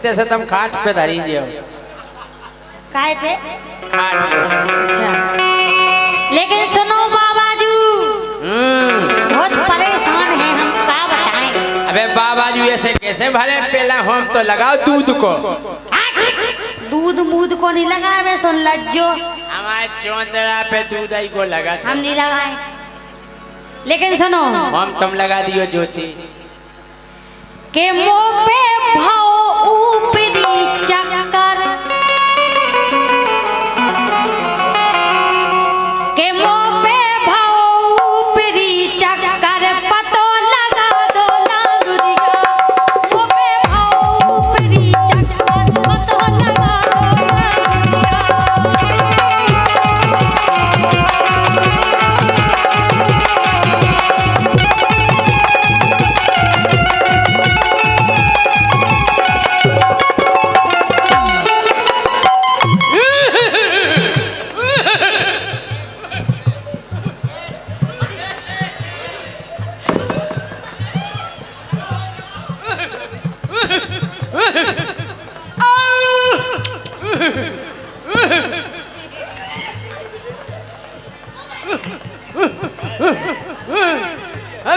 जैसे तुम खाट पे धरी दियो। काय पे? खाट। अच्छा। लेकिन सुनो बाबाजू, बहुत परेशान हैं हम, क्या बताएं? अबे बाबाजू ऐसे कैसे भले पहला हम तो लगाओ दूध को। दूध मूध को नहीं लगाए, मैं सुन लज्जो। हमारे चौंदरा पे दूध आई को लगा हम नहीं लगाए। लेकिन सुनो, हम तुम लगा दियो ज्योति के मुंह पे भाव ऊपरी चक्कर, के मुंह पे भाव ऊपरी चक्कर, पतो लगा दो लालूरी का। मुंह पे भाव ऊपरी चक्कर, पतो लगा दो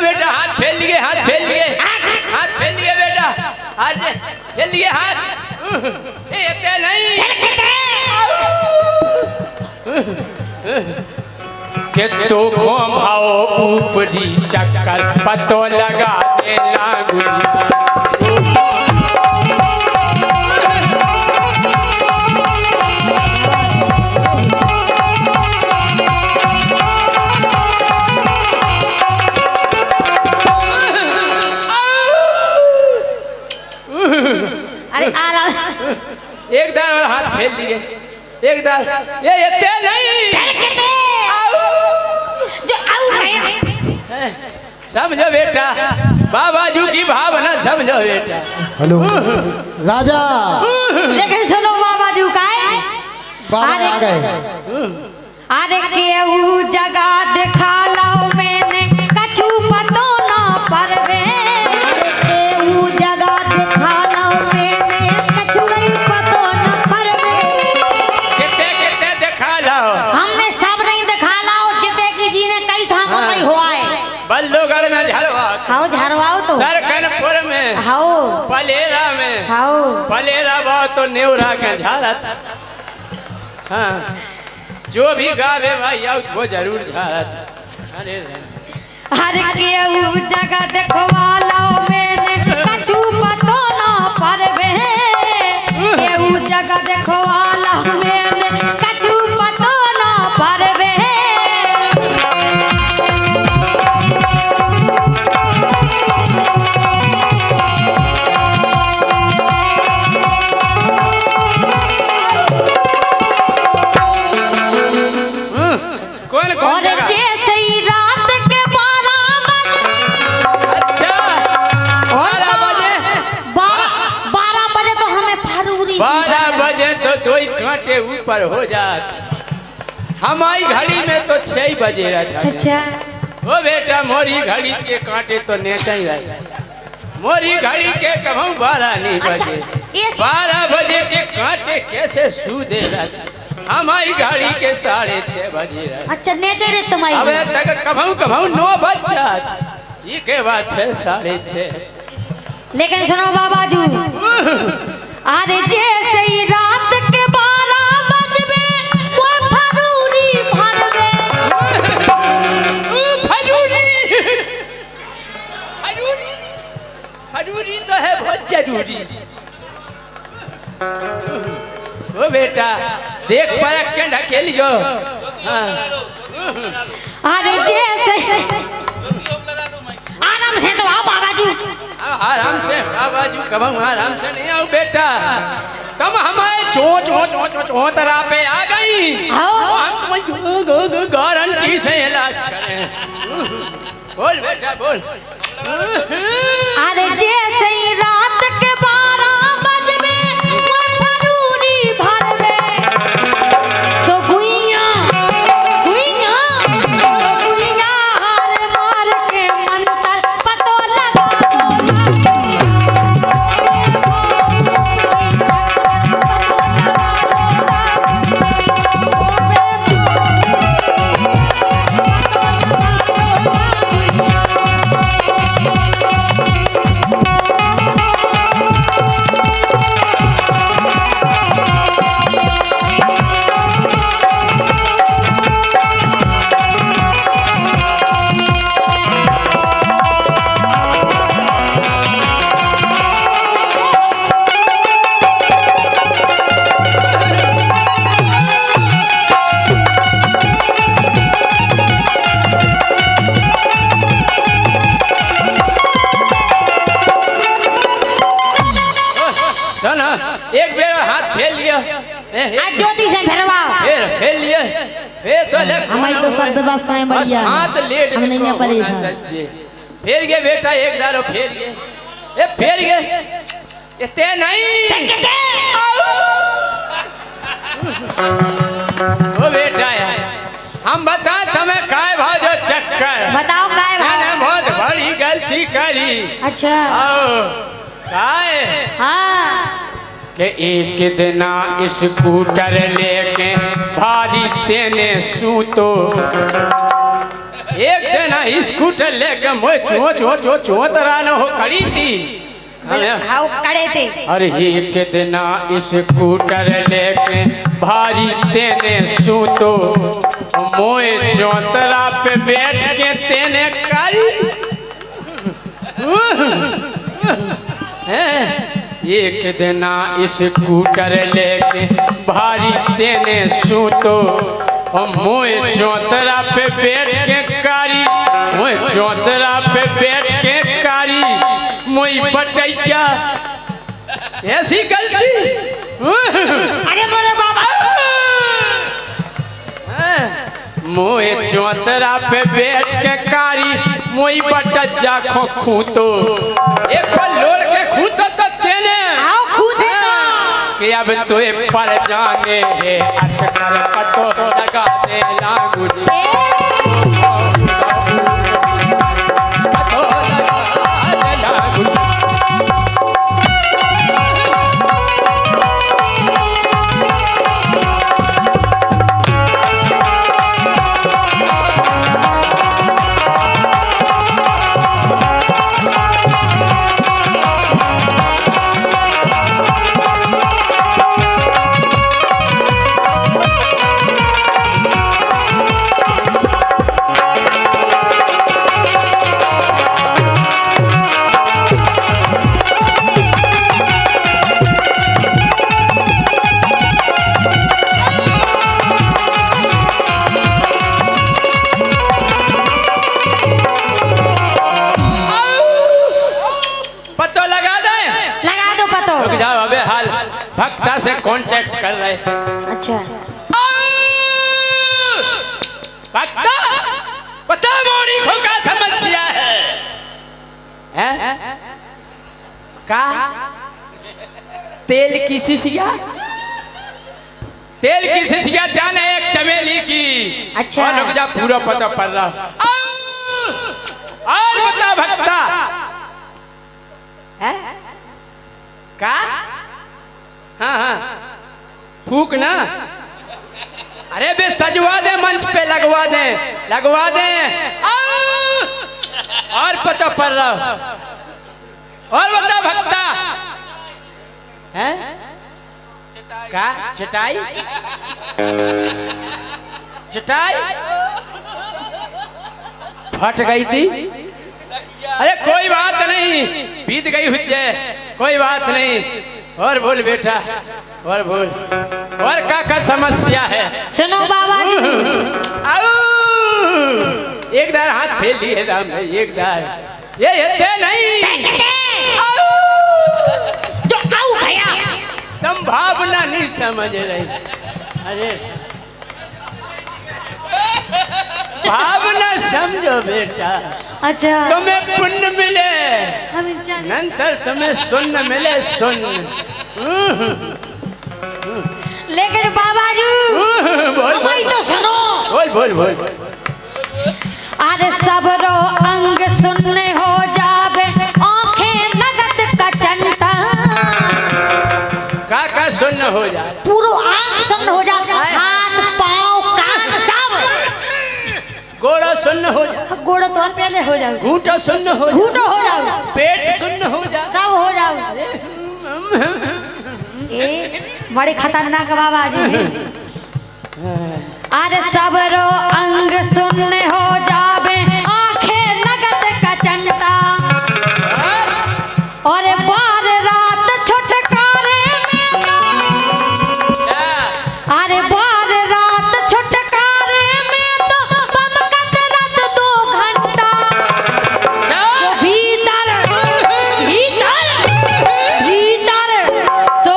बेटा हाथ फेल लिए, हाथ फेल लिए, हाथ फेल लिए बेटा, हाथ फेल लिए हाथ। ये नहीं के तो घूम भाव ऊपरी चक्कर, पतो लगा दे लागू। एक दाल और हाथ फेल दिए, एक दाल। ये नहीं जो आऊ है। समझो बेटा, बाबाजू की भावना समझो बेटा। हेलो राजा। लेकिन सुनो बाबाजू का है, बाबा आ गए। अरे केहू जगह दिखा लो मैंने कछु पतो ना परवे। केहू जगह दिखा लो मैंने कछु नहीं पतो ना परवे। कितने कितने दिखा लो, हमने सब नहीं दिखा लो, जिते की जी ने कई साल नहीं हुआ है। बल्लोगढ़ में झरवा, हाउ झरवाओ तो, सरकनपुर में, हाउ पलेरा में, हाउ पलेरा बहुत तो नेवरा के झारत। हाँ, जो भी गावे भाई वो जरूर झारत। अरे हर केहू जगह देखवा लो मैंने कछु पतो ना परवे। केहू जगह देखवा लो मैंने कछु पतो ना परवे। कौन कौन और जैसे ही रात के 12 बजे, अच्छा 12 बजे, 12 बजे तो हमें फरूरी 12 बजे तो 2 घंटे ऊपर हो जात। हमारी घड़ी में तो 6 बजे रहता। अच्छा ओ बेटा, मोरी घड़ी के कांटे तो नेचा ही रहता। मोरी घड़ी के कहूँ 12 नहीं बजे, 12 बजे के कांटे कैसे सूदे रहता। हमारी गाड़ी के 6:30 बजे। अच्छा नेचे रे तुम्हारी। अब तक कभू कभू 9 बज जात, ये के बाद फिर 6:30। लेकिन सुनो बाबाजू, अरे जैसे ही रात के 12 बजबे वो फरूरी भरबे। फरूरी फरूरी फरूरी तो है बहुत जरूरी। ओ बेटा देख परख के ढकेलियो। हाँ। अरे जैसे आराम से तो आओ बाबाजू। आराम से बाबाजू, कब हम आराम से नहीं आओ बेटा। तुम हमारे चोतरा पे आ गई, हम गारंटी से इलाज करें। बोल बेटा बोल। अरे जैसे ही रात के 12 बजबे वो फरूरी भरबे। सो गुइया गुइया गुइया हार मार के मंतर पतो लगा दो। सुना एक बेर हाथ फेर लिया आज ज्योति से भरवाओ फेर लिए फेर तो ले हमारी तो सब व्यवस्थाएं बढ़िया हैं। हाथ लेट हम नहीं हैं परेशान। फेर गए बेटा एक दारो फेर गए ए फेर गए इतने नहीं ओ बेटा यार हम बता तुम्हें काय भाजो चक्कर बताओ काय मैंने भाव बहुत बड़ी गलती करी अच्छा काय हाँ कि एक दिन स्कूटर लेके भारी तेने सूतो एक दिन स्कूटर लेके मैं चो तरह न हो खड़ी थी हाउ कड़े थे अरे एक दिन स्कूटर लेके भारी तेने सूतो मोए चौतरा पे बैठ के तेने करी एक दिन स्कूटर लेके भारी तेने सूतो मोए चौतरा पे बैठ के कारी मोए चौतरा पे बैठ के कारी मोई बटैया ऐसी गलती अरे मोरे बाबा मोए चौतरा पे बैठ के कारी मोई बटैया खो खूतो एक लोड़ के खूतो तो तेने आओ खुद कि अब तो पर जाने है अटकर पतो लगाने लागू पतो लगाने लागू भक्ता से कांटेक्ट कर रहे अच्छा भक्ता पता मोरी को क्या समस्या है का तेल की शिशिया जाने एक चमेली की अच्छा और रुक जा पूरा पता पड़ रहा और बता भक्ता है का हाँ फूक ना अरे बे सजवा दे मंच पे लगवा दे और पता पड़ रहा और बता भक्ता है का चटाई फट गई थी अरे कोई बात नहीं बीत गई हुज्जे कोई बात नहीं और बोल बेटा और बोल और क्या समस्या है सुनो बाबा जी एक दार हाथ फेल दिए राम ने एक दार ये नहीं जो आओ भैया तुम भावना नहीं समझ रही अरे भावना समझो बेटा अच्छा तुम्हें पुण्य मिले हम जाने नंतर तुम्हें सुन्न मिले सुन्न लेकिन बाबा जी बोल भाई तो सुनो बोल अरे सबरो अंग सुनने हो जावे आंखें नगद का चंटा का सुन्न हो जाए पूरा आंख सुन्न हो जाता हाथ पाँव कान सब गोड़ा सुन्न हो जाए गोड़ा तो पहले हो जाओ घूंटा सुन्न हो घूटो हो जाओ पेट सुन्न हो जाए सब हो जाओ ए बड़े खतरनाक बाबा जी अरे सबरो अंग सुनने हो जावे आंखें नगद का चंटा और बार रात छुटकारे अरे बार रात छुटकारे में तो बमकत रात 2 घंटा भीतर भीतर भीतर सो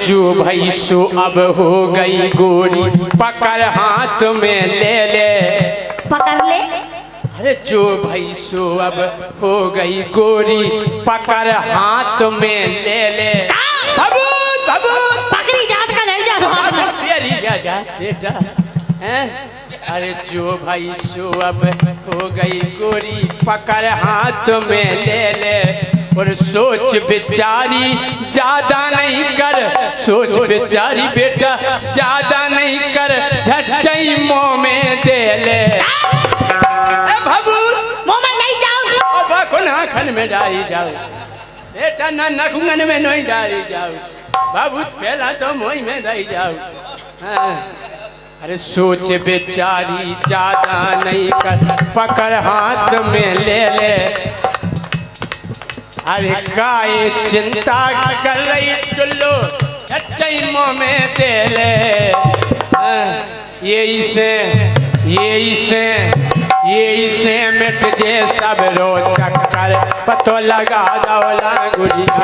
जो भाई सो अब हो गई गोरी पकड़ हाथ में ले ले। पकड़ ले। अरे जो भाई सो अब हो गई गोरी पकड़ हाथ में ले ले। सबूत सबूत पकड़ी जात का ले जा हैं? अरे जो भाई सो अब हो गई गोरी पकड़ हाथ में ले ले। और सोच बेचारी ज्यादा नहीं कर, सोच बेचारी बेटा ज्यादा नहीं कर, झटई मुंह में दे ले। भभूत मुंह में नहीं जाओ। अब कोना खन में डाली जाओ बेटा, ना नखुंगन में नहीं डाली जाओ। भभूत पहला तो मुंह में दई जाओ। हाँ। अरे सोच बेचारी ज्यादा नहीं कर, पकड़ हाथ में ले ले। अरे गाय चिंता कर रही टुल्लू, झटई मुंह में दे ले। ये इसे मिट जे सब रो चक्कर, पतो लगा दौला गुड़िया।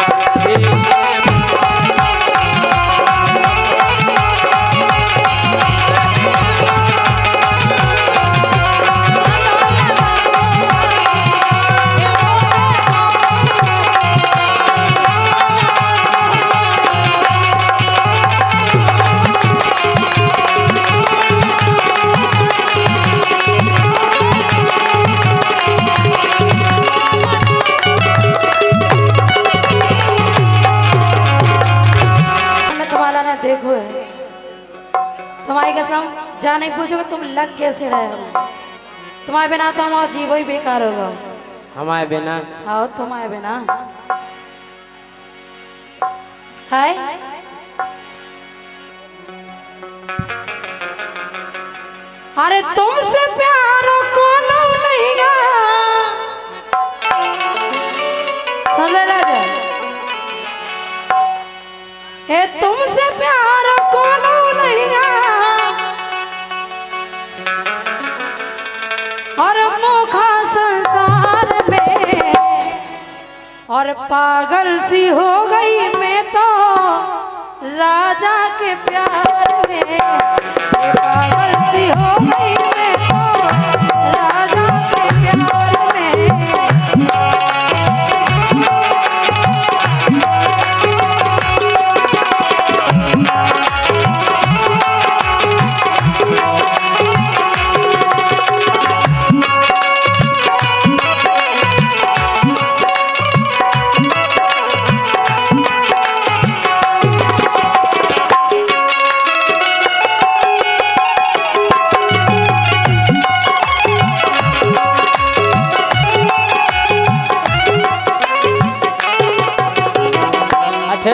देखो तुम्हारी कसम जा नहीं पूछोगे तुम लग कैसे रहे हो। तुम्हारे बिना तो हमारा जीवन ही बेकार होगा। हमारे बिना? हाँ तुम्हारे बिना। खाए अरे तुमसे प्यार को नहीं गा। सुन ले राजा, हे तुमसे प्यार को नहीं गा। और मोखा संसार में और पागल सी हो गई मैं तो राजा के प्यार में। पागल सी हो गई मैं तो राजा के प्यार में।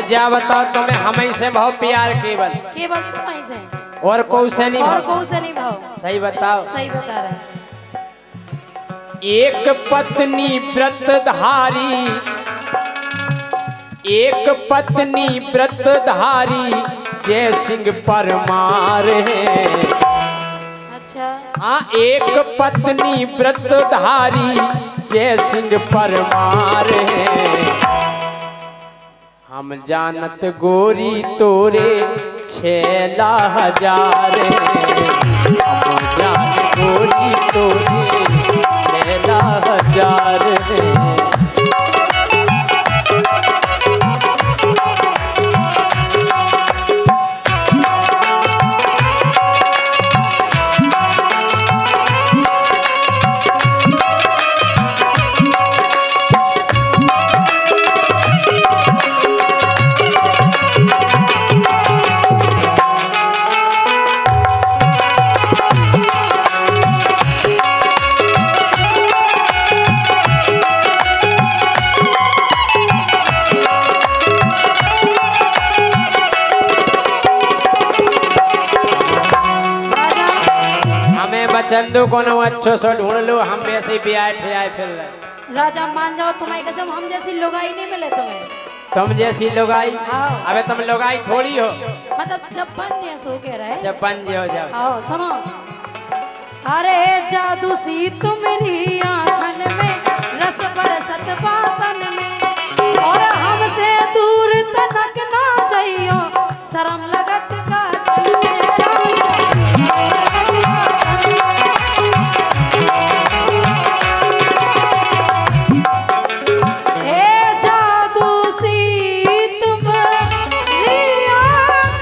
जा बताओ तुम्हें हमें से बहुत प्यार केवल तुम्हारी से और को से नहीं, और को से नहीं भाव। सही बताओ। सही बता रहे। एक पत्नी व्रतधारी, एक पत्नी व्रतधारी जय सिंह परमार है। अच्छा हाँ, एक पत्नी व्रतधारी जय सिंह परमार है। हम जानत गोरी तोरे 6,000 हम जानत गोरी तोरे 6,000 चंदू को अच्छो सो ढूंढ लो, हम वैसे भी आए थे आए फिर राजा मान जाओ तुम्हारी कसम, हम जैसी लुगाई नहीं मिले तुम्हें। तुम जैसी लुगाई? हाँ। अबे तुम लुगाई थोड़ी हो, मतलब जब बन जैसे हो के रहे, जब बन जे हो जाओ। आओ सुनो। अरे जादू सी तुम्हारी आंखन में, रस बरसत बातन में, और हमसे दूर तनक ना जाइयो शर्म लगत का तन में राजा ए जादू सी तुम लिया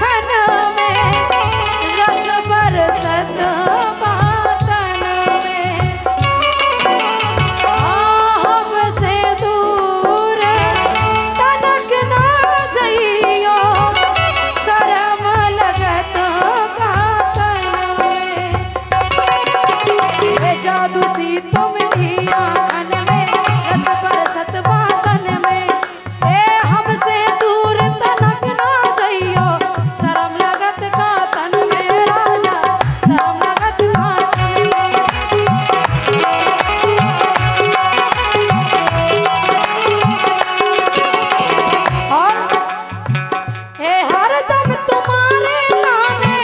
खन में रस बरसत बातन में हमसे दूर तनक ना जइयो शर्म लगत का तन में ए जादू सी तुम लिया खन में रस बरसत बातन में ए हमसे दूर तनक ना जइयो शर्म लगत का तन में राजा शर्म लगत का तन में और हे हरदम तुम्हारे लाने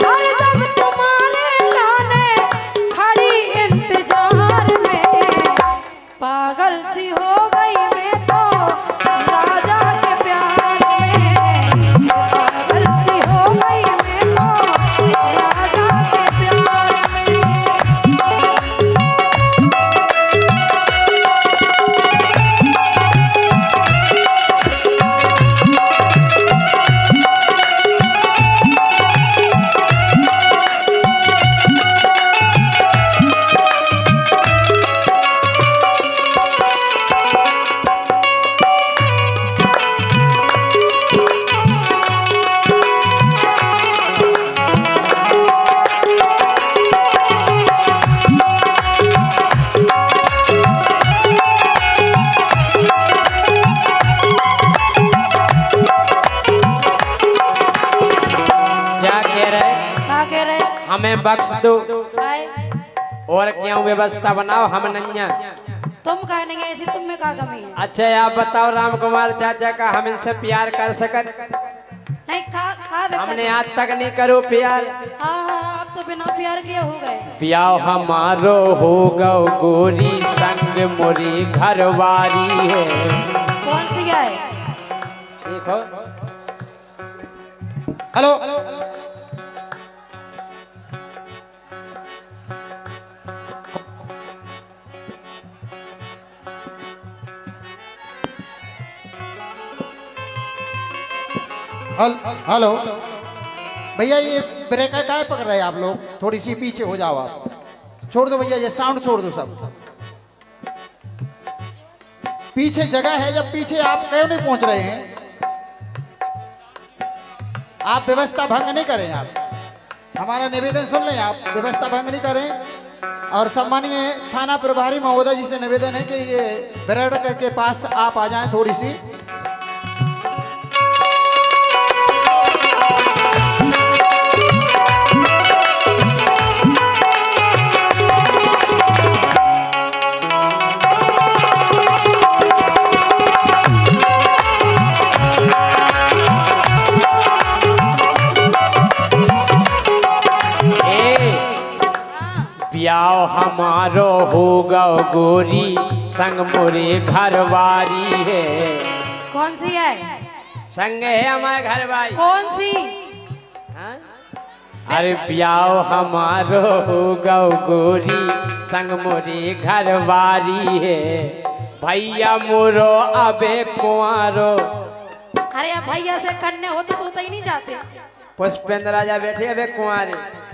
हरदम तुम्हारे लाने खड़ी इंतजार में पागल सी हो गई मैं तो राजा के प्यार में पागल सी हो गई मैं तो राजा के प्यार में क्या कह रहे? क्या कह रहे हमें बख्श दो काय और क्यों व्यवस्था बनाओ हम नैया। तुम कह नहीं ऐसी तुम में क्या कमी है अच्छा आप बताओ राम कुमार चाचा का हम इनसे प्यार कर सकत? नहीं का दिक्कत हमने है? आज तक नहीं करो प्यार। हाँ आप तो बिना प्यार किए हो गए प्यार हमारो हो गौ गोरी संग मोरी घरवारी है। कौन सी है देखो हेलो हेलो भैया ये ब्रेकर काहे पकड़ रहे हैं आप लोग? थोड़ी सी पीछे हो जाओ आप। छोड़ दो भैया, ये साउंड छोड़ दो सब। पीछे जगह है, जब पीछे आप क्यों नहीं पहुंच रहे हैं? आप व्यवस्था भंग नहीं करें। आप हमारा निवेदन सुन लें, आप व्यवस्था भंग नहीं करें। और सम्मानीय थाना प्रभारी महोदय जी से निवेदन है कि ये ब्रेकर के पास आप आ जाएं थोड़ी सी। प्याओ हमारो हो गौ गोरी संग मोरे घरवारी है। कौन सी है संग है हमारे घरवारी। कौन सी हाँ? अरे प्याओ हमारो हो गौ गोरी संग मोरे घरवारी है। भैया मोरो अबे कुंवारो। अरे अब भैया से कन्ने होते तो ही नहीं जाते। पुष्पेंद्र राजा बैठे अबे कुंवारे।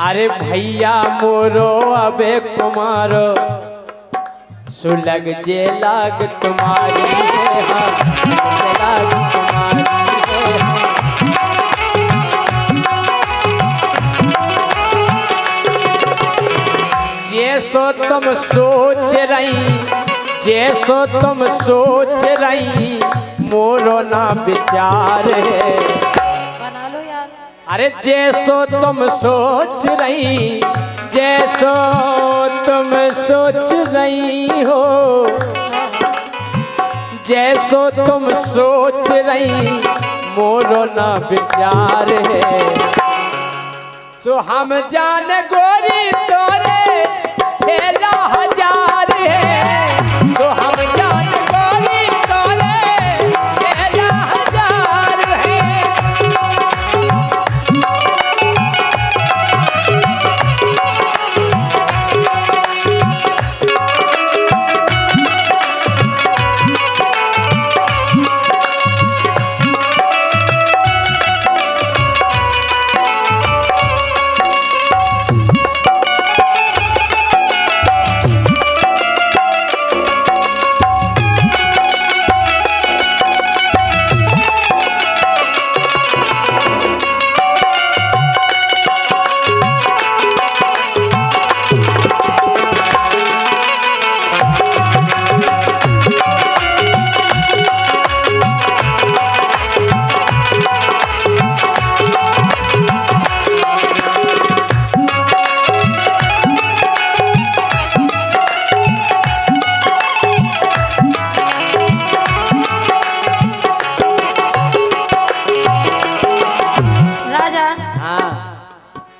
अरे भैया मोरो अबे कुमारो सुलग जे लाग तुम्हारी है। हाँ, जे लाग तुम्हारी है। जैसो तुम सोच रही, जैसो तुम सोच रही, मोरो ना विचार है। बना लो यार। अरे जैसो तुम सोच रही, जैसो तुम सोच रही हो, जैसो तुम सोच रही, मोरो ना विचार है। सो हम जान गोरी तोरे 6,000 है। तो हम जान गोरी तोरे 6,000 है।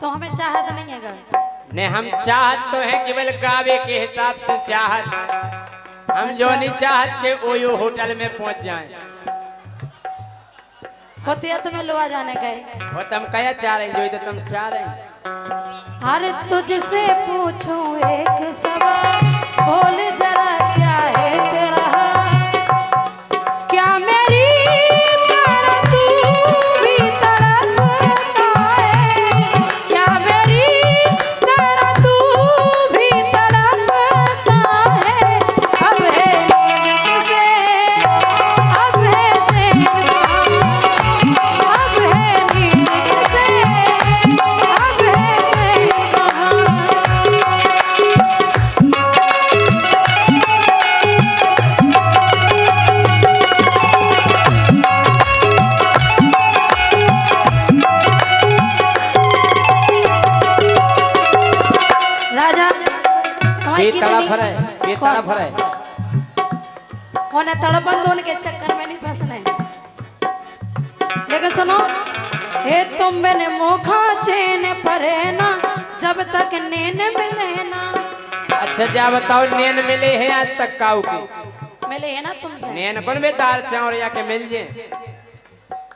तो हमें चाहत नहीं है गा। ने हम चाहत तो है केवल गावे के हिसाब से चाहत, हम जो नहीं चाहत के ओयो होटल में पहुंच जाएं। होती है तुम्हें लोआ जाने गए वो तुम क्या चाह रहे जो तो तुम चाह रहे। अरे तुझसे पूछूं एक सवाल, बोल जरा क्या है तेरा हाल? क्या मेरी तरह तू भी तड़पता है? क्या मेरी तरह तू भी तड़पता है? अब है नींद किसे, अब है चैन कहाँ? अब है नींद किसे, अब है चैन कहाँ? राजा तुम्हारी ये कितनी तरफ है, ये तरफ है। होने तड़पन दोन के चक्कर में नहीं फंसना है। लेकिन सुनो, हे तुम मैंने मोखा चैन परे ना, जब तक नैन मिले ना। अच्छा जा बताओ नैन मिले हैं आज तक काऊ की? मिले है ना तुमसे? नैन कौन बेदार चावल या के मिल जे?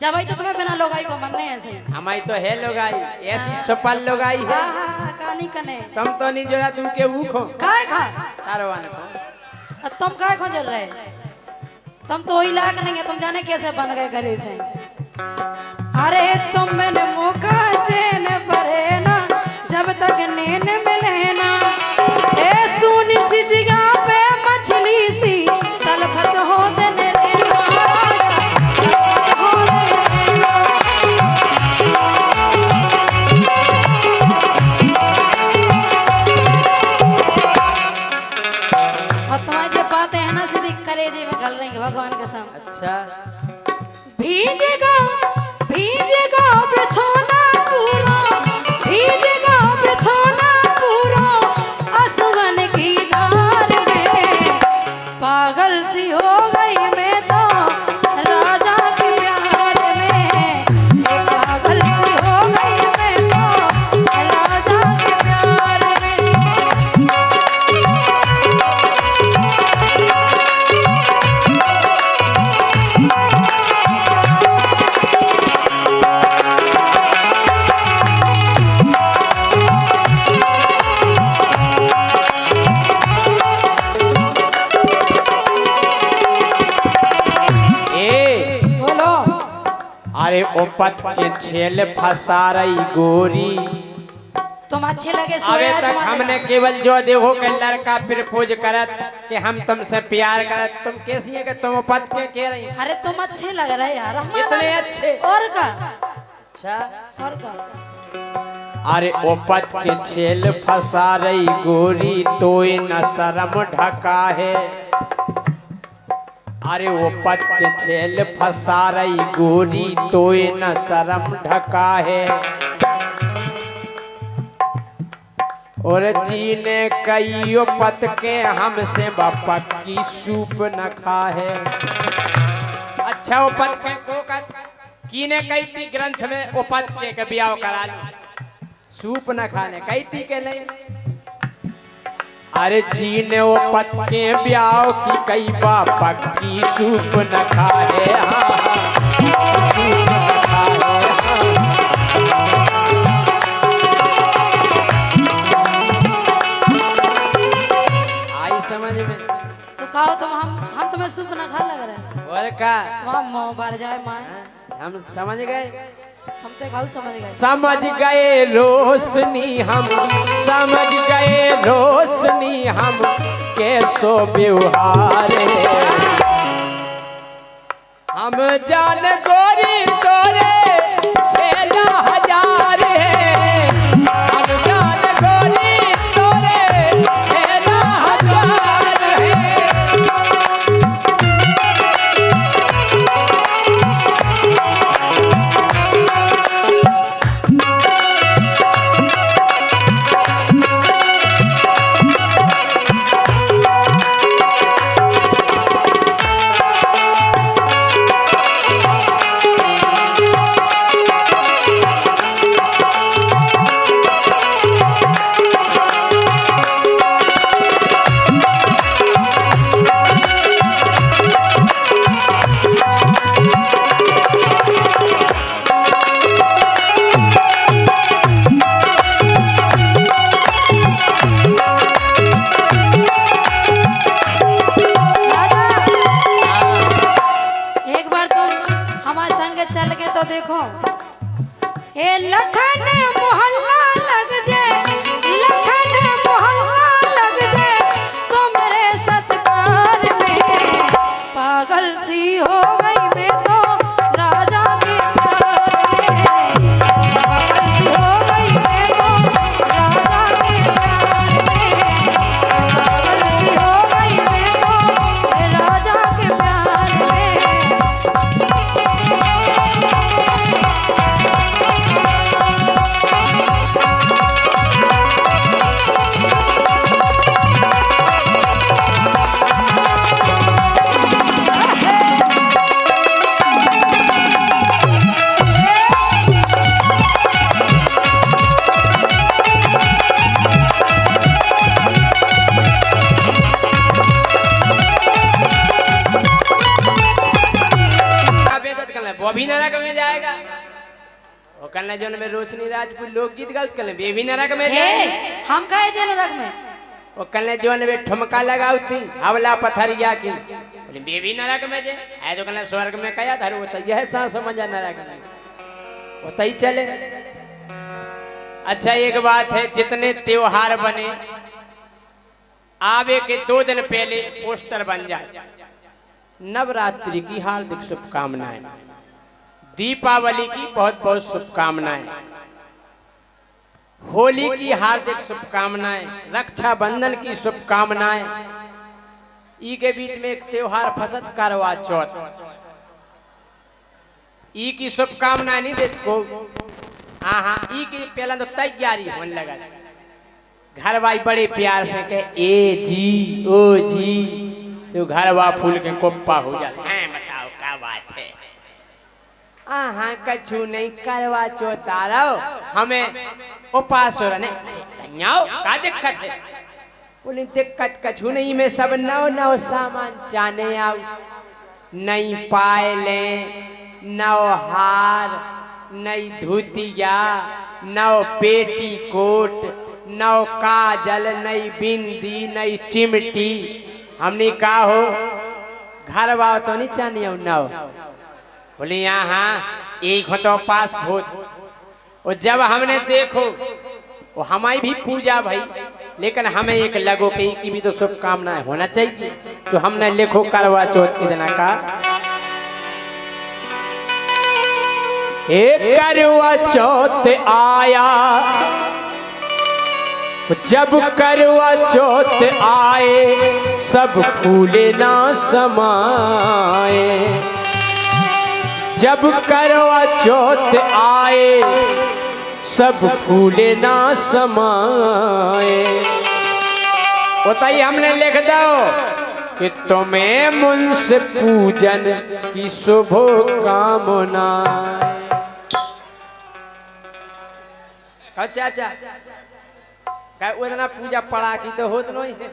जब भाई तो तुम्हें बिना लोगाई को मन नहीं है सही। हमारी तो है लोगाई, ऐसी सपल लोगाई है। कहानी कने तुम तो नहीं जोड़ा तू के ऊखो काय खा तारवान को। तुम काय खो जल रहे? तुम तो वही लायक नहीं है, तुम जाने कैसे बन गए घरे से। अरे तुम मैंने मौका चैन परे ना, जब तक नैन मिले ना। ए सुनी सी जगह पे मछली सी तलफत हो देने देना, हो देना। और तुम्हारी जो बातें हैं ना सीधी कलेजे में गल रही है भगवान के सामने। अच्छा भीजेगा भीजेगा बिछोना पूरा, भीजेगा बिछोना पूरा आसमान की धार में। पागल सी हो गई मैं तो राजा के प्यार में, पागल सी हो गई मैं तो राजा के प्यार में। अरे ओपत के छेल फंसा रही गोरी। तुम अच्छे लगे अबे सोया तक तुम्हारे। हमने केवल जो देखो कि लड़का प्रपोज करत कि हम तुमसे प्यार करत, तुम कैसी है कि तुम ओपत के कह रही हैं? अरे तुम अच्छे लग रहे यार हमारा। इतने अच्छे। और का अच्छा और का अरे ओपत के छेल फंसा रही गोरी, तोय न शर्म ढका है। अरे ओपत के छेल फंसा रही गोरी, तोय न शर्म ढका है। और जीने कईयो पत के हमसे बपक की सूप न खा है। अच्छा ओपत के को कीने कई थी ग्रंथ में ओपत के ब्याह करा लो, सूप न खाने कई थी के नहीं। अरे जीने ओपत के ब्याह की कई बपक की सूप न खाए। हाँ सूप न खाए। आई समझ में? सुखाओ तुम, हम तुम्हें सूप ना खा लग रहे हैं। और का वहाँ मुँह भर जाए माँ, हम समझ गए, हम तो खाऊ समझ गए। समझ गए रोशनी हम, समझ गए रोशनी हम कैसो व्यवहार है। हम जान गोरी तोरे 6,000 है। हम जान गोरी तोरे 6,000 है। कल जो में रोशनी राजपूत लोकगीत गाउत कल बेबी नरक में हे हम कहे जे नरक में वो कल जो में ठुमका लगाउती हवला पथरिया की बोले बेबी नरक में जे है तो कल स्वर्ग में कया धर वो यह सांस समझा नरक में वो तई चले। अच्छा एक बात है, जितने त्योहार बने आवे के 2 दिन पहले पोस्टर बन जाए नवरात्रि की हार्दिक शुभकामनाएं, दीपावली की बहुत बहुत शुभकामनाएं, होली की हार्दिक शुभकामनाएं, रक्षाबंधन की शुभकामनाएं। ई के बीच में एक त्योहार फसत करवा चौथ, ई की शुभकामनाएं नहीं देते को। हाँ ई की पहला तो तैयारी होने लगा, घर वाई बड़े प्यार से कहे ए जी ओ जी, तो घर वा फूल के कोप्पा हो जाता है। बताओ क्या बात है। हाँ कछु नहीं करवा चौथ आ रहा हमें उपास हो रहा क्या दिक्कत है। बोले दिक्कत कछु नहीं, मैं सब नौ नौ सामान जाने आओ, नई पायले, नौ हार, नई धोतिया, नौ पेटी कोट, नौ काजल, नई बिंदी, नई चिमटी। हमने कहा हो घर वाव तो नहीं चाहनी नौ। बोले यहाँ एक हो तो पास हो। और जब हमने देखो वो हमारी भी पूजा भाई, लेकिन हमें एक लगो की भी तो शुभकामनाएं होना चाहिए। तो हमने लिखो करवा चौथ के दिन का एक करवा चौथ आया, जब करवा चौथ आए सब फूले ना समाए। जब करवा चौथ आए सब फूले ना समाए। बताइए हमने लिख दो कि तुम्हें मुंस पूजन की शुभ कामना। चाचा उतना पूजा पड़ा की तो होत नहीं है,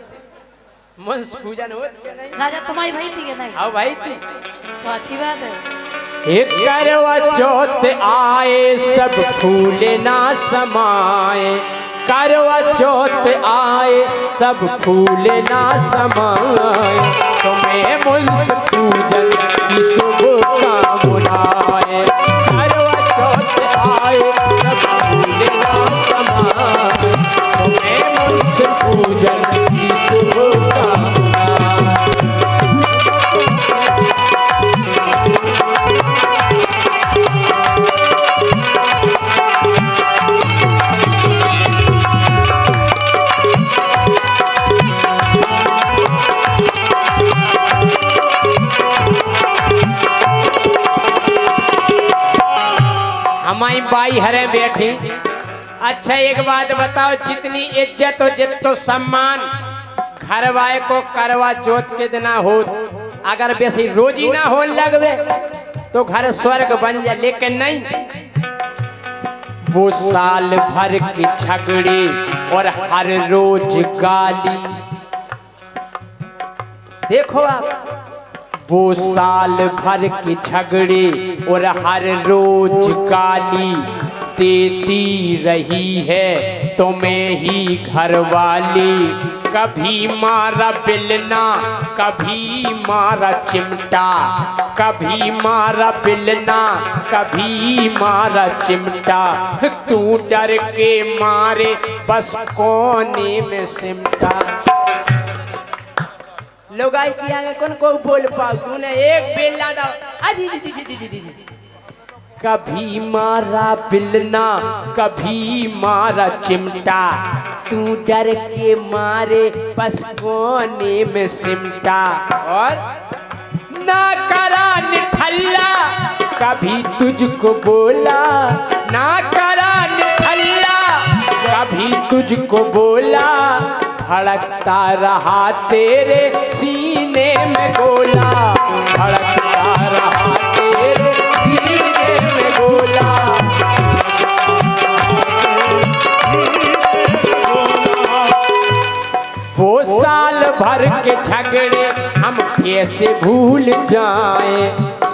मुंस पूजन होत के नहीं। राजा तुम्हारी भाई थी कि नहीं? हाँ भाई थी, तो अच्छी बात है। एक करवा चौथ आए सब फूले ना समाए। करवा चौथ आए सब फूले ना समाए। तुम्हें मुंस पूजन की शुभ कामनाएं। करवा चौथ आए सब फूले ना समाए। तुम्हें मुंस पूजन की शुभ कामनाएं। हमारी बाई हरे बैठी। अच्छा एक बात बताओ, जितनी इज्जत और जितो सम्मान घर वाले को करवा चौथ के दिन हो, अगर वैसे रोजी ना हो लगवे तो घर स्वर्ग बन जाए। लेकिन नहीं, वो साल भर की झगड़े और हर रोज गाली। देखो आप, वो साल भर की झगड़े और हर रोज गाली देती रही है तुम्हें ही घरवाली। कभी मारा बिलना, कभी मारा चिमटा, कभी मारा बिलना, कभी मारा चिमटा। तू डर के मारे बस कोने में सिमटा। लोग आई की आगे कौन को बोल पाओ, तूने एक बेलना दाओ। कभी मारा बिलना, कभी मारा चिमटा। तू डर के मारे बस कोने में सिमटा। और ना करा निठल्ला, कभी तुझको बोला। ना करा निठल्ला, कभी तुझको बोला। धड़कता रहा तेरे सीने में गोला। धड़कता रहा तेरे सीने में गोला। वो साल भर के झगड़े हम कैसे भूल जाएं।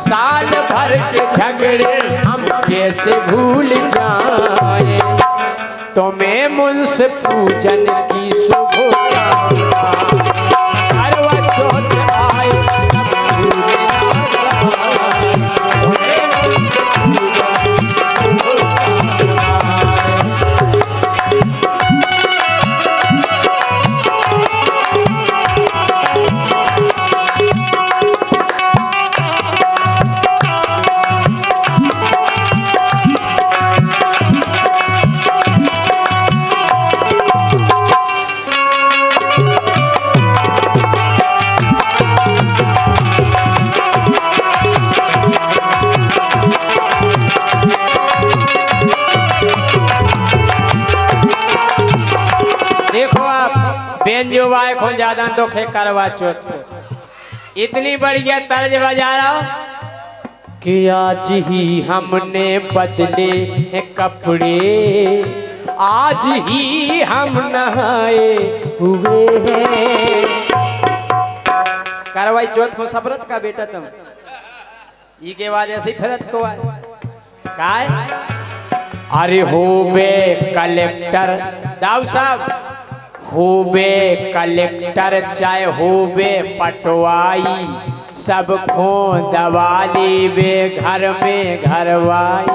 साल भर के झगड़े हम कैसे भूल जाए। तुम्हें मुंस पूजन की शुभकामना। करवा चौथ आए तब भूले ना जाए। तुम्हें मुंस पूजन की शुभकामना। जो वाय को ज्यादा तो खे करवा चौथ को इतनी बढ़िया तर्ज बजा रहा हूं कि आज ही हमने बदले हैं कपड़े, आज ही हम नहाए हुए हैं। करवाई चौथ को सफरत का बेटा तुम ई के बाद ऐसे ही फिरत को आए काय। अरे हो बे कलेक्टर दाऊ साहब, होबे कलेक्टर चाहे होबे पटवाई, सबको दवाली बे घर में घरवाई।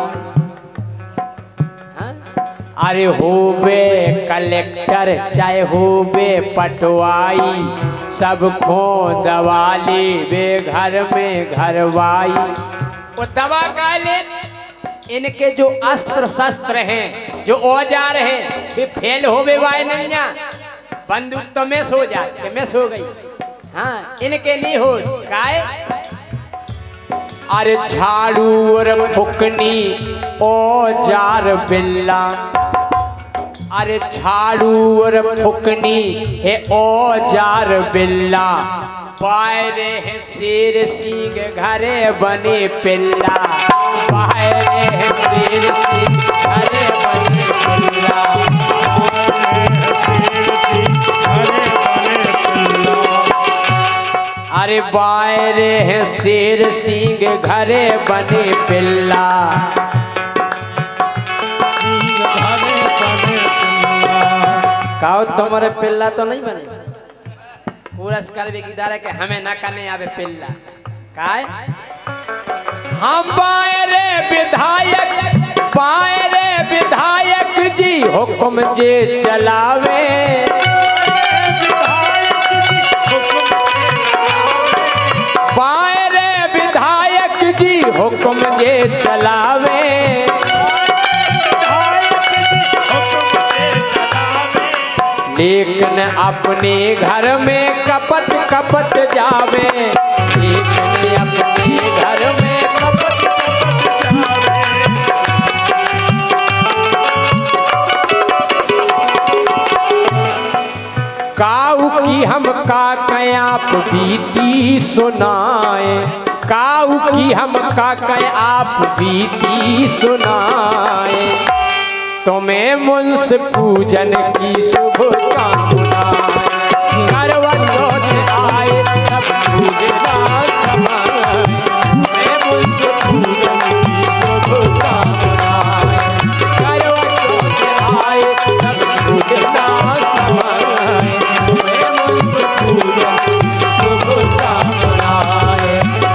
अरे होबे कलेक्टर चाहे होबे पटवाई, सबको दवाली बे घर में घरवाई। वो दवा का ले इनके जो अस्त्र शस्त्र हैं, जो औजार हैं, वे फेल हो गए वाय नन्या। बंदूक तो मिस हो जाती, मिस हो गई। हाँ इनके नहीं हो काय। अरे झाड़ू और फुकनी औजार बिल्ला, अरे झाड़ू और फुकनी है औजार बिल्ला, पायरे है शेर सिंह घरे बने पिल्ला, पायरे है शेर सिंह घरे बने पिल्ला। अरे बायरे है शेर सिंह घरे बने पिल्ला। कहो तुम्हारे पिल्ला तो नहीं बने, पुरस्कार भी किधर के हमें ना करने आवे पिल्ला काय। हम बायरे विधायक जी हुक्म जे चलावे, बायरे विधायक जी हुक्म जे चलावे। लेकिन अपने घर में कपट कपट जावे, लेकिन अपने घर में कपट कपट जावे। काऊ की हम का आप बीती सुनाए, काऊ की हम का आप बीती सुनाए। तुम्हें मुंस पूजन की शुभकामना। करवा चौथ आए तब पूजना समय, तुम्हें मुंस पूजन की शुभकामना। करवा चौथ आए तब पूजना समय, तुम्हें मुंस पूजन की शुभकामना।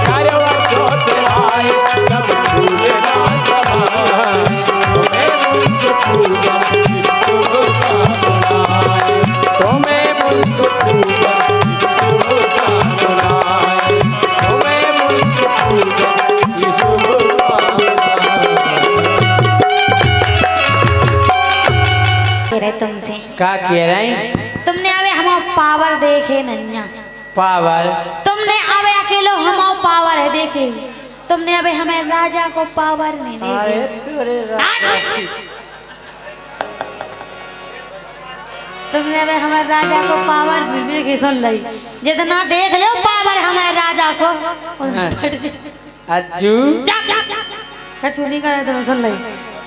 करवा चौथ आए तब पूजना समय, तुम्हें मुंस पूजन की शुभकामना। तुम्हें मुंस पूजन की शुभकामना। तुम्हें मुंस पूजन की शुभकामना। कह रहे तुमसे क्या कह रहे हैं? तुमने अबे हम पावर देखे नन्या, पावर तुमने अबे अकेलो हम पावर है देखे, तुमने अबे हमें राजा को पावर नहीं देखे। तुमने अबे हमारे राजा को पावर नहीं देखी, सुन ली जितना देख लो पावर हमारे राजा को फट जाए। अज्जू कछु नहीं करे तुम, सुन ली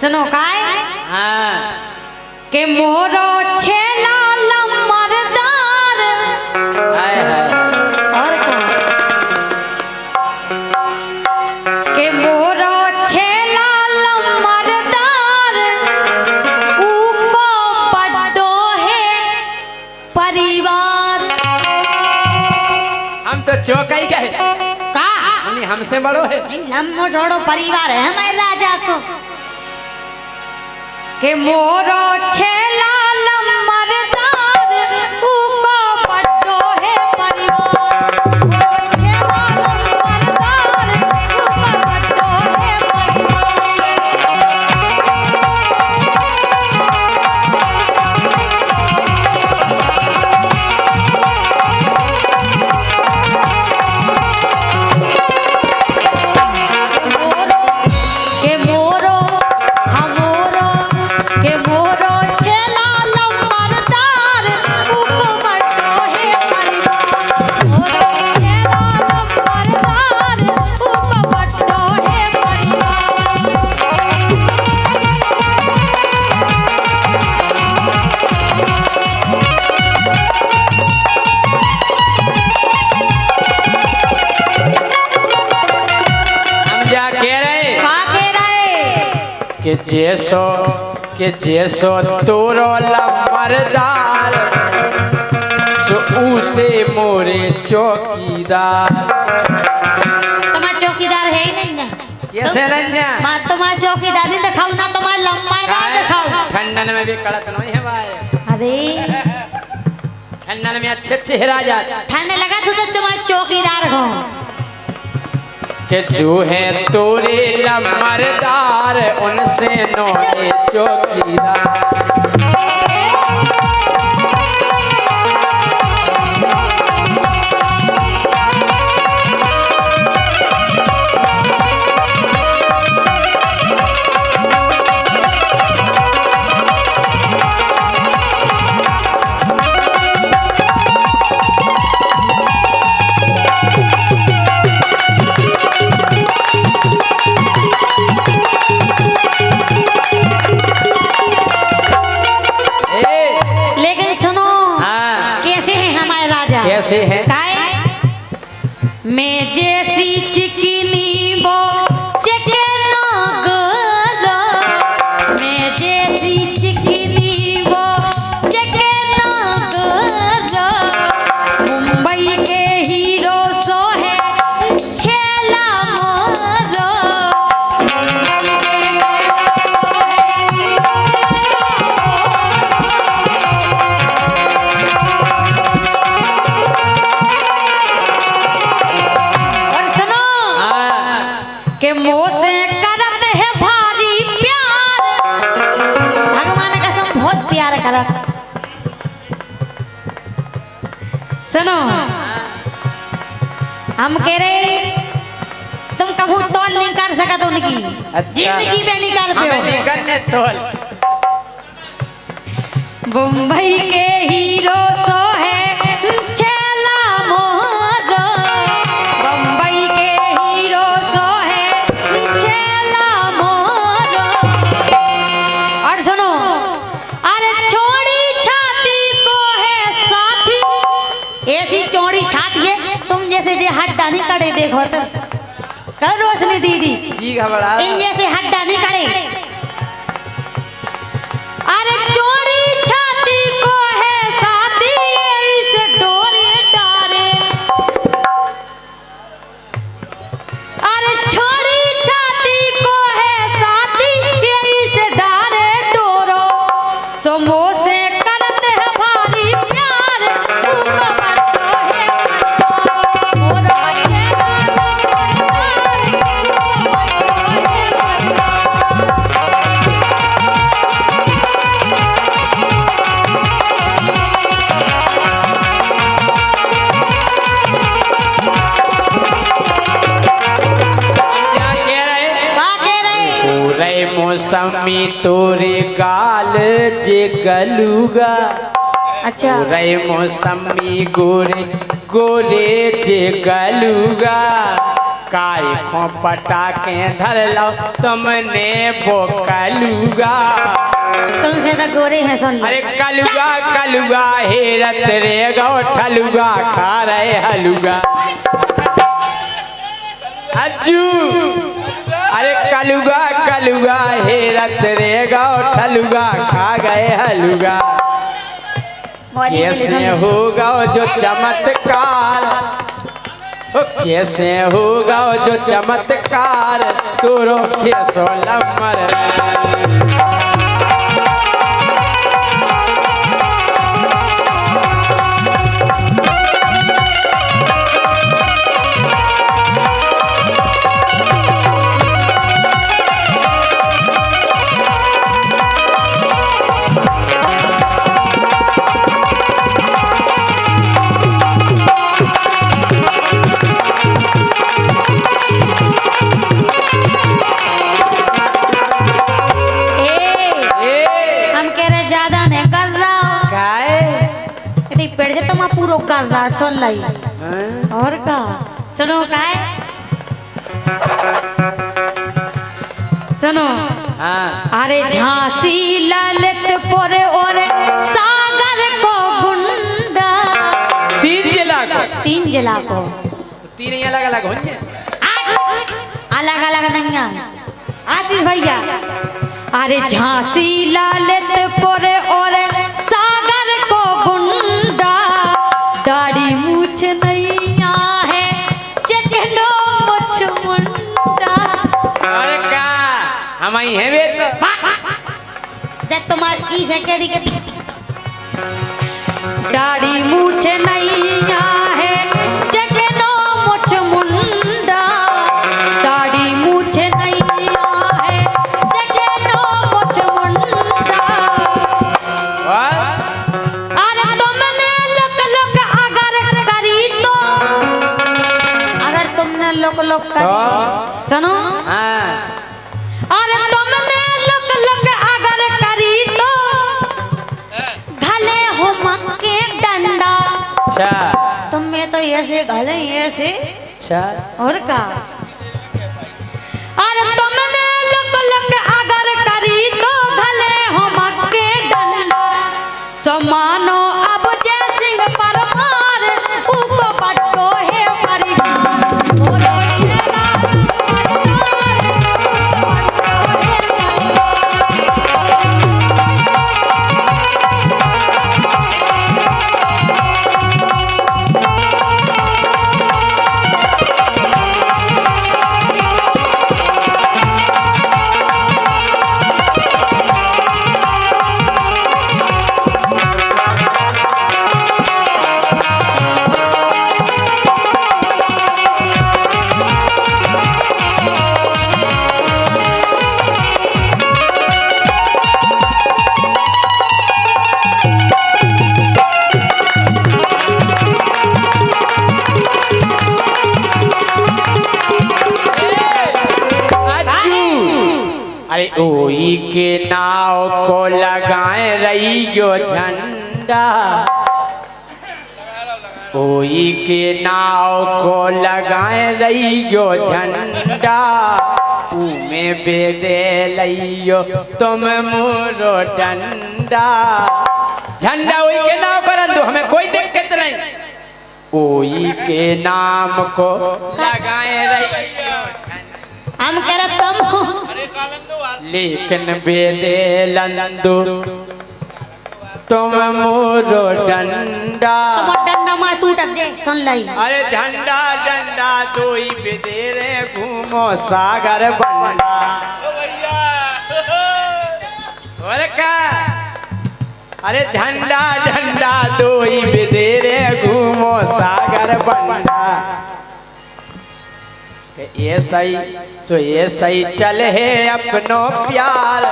सुनो काय। हाँ के मोरो छेला लमरदार, हाय हाय और तो चौकाई का है का नहीं हमसे बड़ो है लम्बो छोड़ो परिवार है हमारे राजा को के मोरो छेला लम्बरदार उको बड्डो है परिवार मोरो छेला लम्बरदार उको बड्डो है परिवार के मोरो हमोरो के मोरो छेला लम्बरदार उको बड्डो है परिवार मोरो छेला लम्बरदार उको बड्डो है परिवार हम जा कह रहे का कह रहे कि जैसो तोरो लम्बरदार सो उसे मोरे चौकीदार तुम्हारा चौकीदार है ही नहीं ना कैसे रंजा मां तुम्हारा चौकीदार नहीं दिखाऊ ना तुम्हारा लम्बरदार दिखाऊ ठंडन में भी कड़क नहीं है भाई अरे ठंडन में अच्छे चेहरा जाता ठंड लगा तो तुम्हारा चौकीदार हो कि जो है तोरे लम्बरदार उनसे नोए चौकीदार लेकिन सुनो हाँ कैसे है हमारे राजा कैसे है काय मैं जैसी चिकनी वो चिकना गोरा मैं जैसी चिकनी वो चिकना गोरा मुंबई के हीरो सो है छेला मोरा और सुनो हाँ के मोह से करत है भारी प्यार भगवान का कसम बहुत प्यार करत सुनो हम कह रहे तुम कभू तौल नहीं कर सकत उनकी जिंदगी में नहीं कर हमें पाओ नहीं करने तोल मुंबई के हीरो सो है छेला मोरो मुंबई के हीरो सो है छेला मोरो और सुनो अरे चौड़ी छाती को है साथी ऐसी चौड़ी छाती है तुम जैसे जे हड्डा नहीं कड़े देखो तो कर रोशनी दीदी जी घबरा इन जैसे हड्डा नहीं कड़े अरे चौड़ी छाती को है साथी इसे डोरे डारे अरे छोड़ी छाती को है साथी इसे डारे डोरो समो से करते है भारी प्यार उनको बच्चो है बच्चा मोरा छेला लम्बरदार उनको बच्चो है बच्चा क्या कह रहे का कह रहे पूरे मौसमी तोरे गाल जे गलूगा अच्छा पूरे मौसमी गोरे गोरे जे गलूगा काय को पटा के धर लो तुमने बोकलूगा तुमसे तो गोरे हैं सुन लो। अरे कलुगा कलुगा हेरत रे गो ठलुगा खा रहे हलुगा अज्जू अरे कलुगा कलुगा हेरत रे गो ठलुगा खा गए हलुगा कैसे होगा जो चमत्कार ओ कैसे होगा जो चमत्कार तू रोके तो लमर पेड़ जे तमा पूरो कर लाट सुन लाई और का सुनो काय सुनो अरे झांसी ललितपुर और सागर को गुंडा तीन जिला को तीन ही अलग अलग होंगे अलग अलग नहीं आशीष भैया अरे झांसी ललितपुर और सागर को गुंडा दाढ़ी मूछ नैया है चचलो मुछ मुंडा अरे का हम ही हैं वे तो जब तुम्हारी ई से कह के दाढ़ी मूछ नैया है चचलो मुछ मुंडा दाढ़ी मूछ नैया है चचलो मुछ मुंडा अरे तुमने लुक अगर करी तो अगर तुमने लुक करी सुनो अरे तुमने लुक अगर करी तो घले हो मक्के डंडा अच्छा तुम में तो ऐसे घले ऐसे अच्छा और का अरे तुमने लुक अगर करी तो घले हो मक्के डंडा समानो अब जय सिंह परमार उको बट्टो है परिवार बोलो चला अरे ओई के नाव को लगाए रहियो झंडा ओई के नाव को लगाए रहियो झंडा उमे बेदे लइयो तुम मोरो डंडा झंडा ओई के नाव करन दो हमें कोई दिक्कत नहीं ओई के नाम को लगाए रहियो हम कह रहे तुम लेकिन बेदे लंदो तुम मोरो डंडा तुम डंडा मार टूट दे सुन लाई अरे झंडा झंडा तो ही बेदे घूमो सागर बंडा और का अरे झंडा झंडा तो ही बेदे घूमो सागर बंडा ऐसा ही सो ऐसा ही चल है अपनो प्यार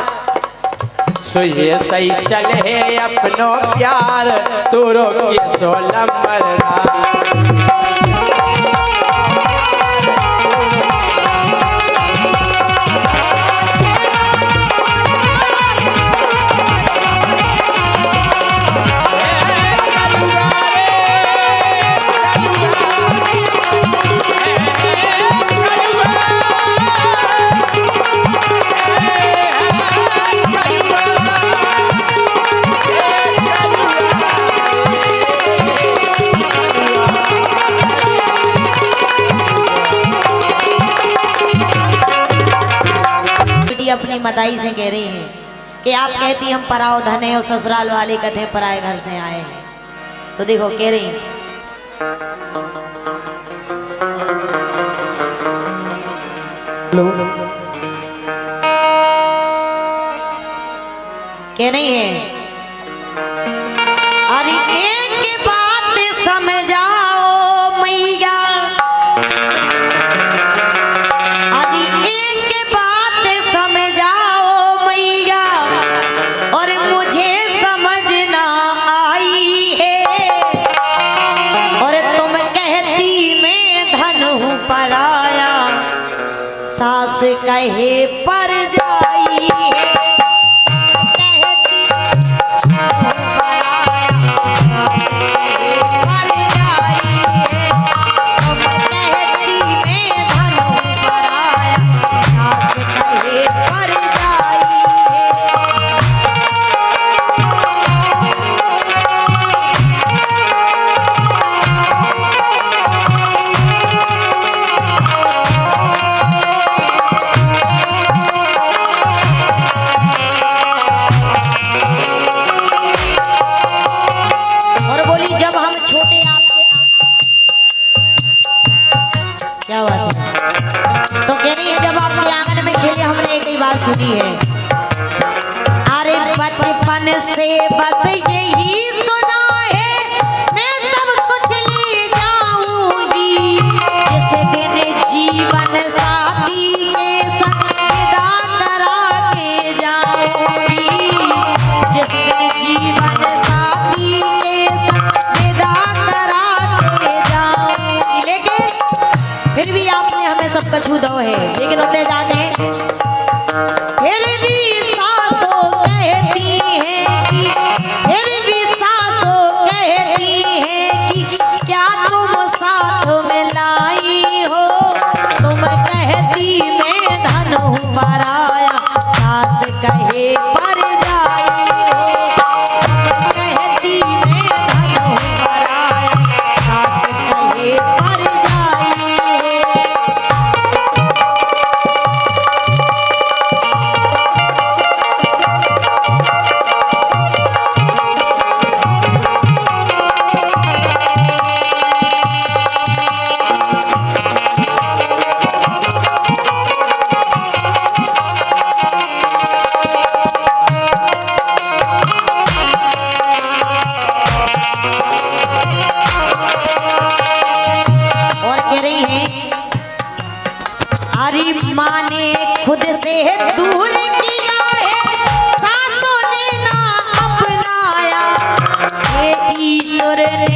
सो ऐसा ही चल है अपनो प्यार तू रोके सोलम मरना अपनी मदाई से कह रही हैं कि आप कहती हम पराओ धन है और ससुराल वाले कहते पराए घर से आए हैं तो देखो कह रही हैं के नहीं है। अरे एक बात समझाओ मैया, अरे एक बात समझाओ मैया, और मुझे समझ ना आई है। और तुम कहती मैं धन हूँ पराया, सास कहे पर जाई है। क्या बात है। तो कह रही है जब आपके आंगन में खेले हमने एक ही बात सुनी है। अरे बचपन से बस यही सुना है, मैं सब कुछ ले जाऊंगी। जिस दिन जीवन साथी के संग विदा करा के जाऊंगी, जिस दिन जीवन साथी के संग विदा करा के जाऊंगी। लेकिन फिर भी आपने हमें सब कछु दो है, लेकिन होते जाने फिर भी सासों कहती है कि, फिर भी सासों कहती है कि क्या तुम साथ में लाई हो। तुम कहती मैं धन हूँ पराया, सास कहे पर जाई हो। तुम कहती मैं धन हूँ पराया, सास कहे पर जाई हो। माँ ने खुद से दूर किया है, सासों ने ना अपनाया। ये ईश्वर ने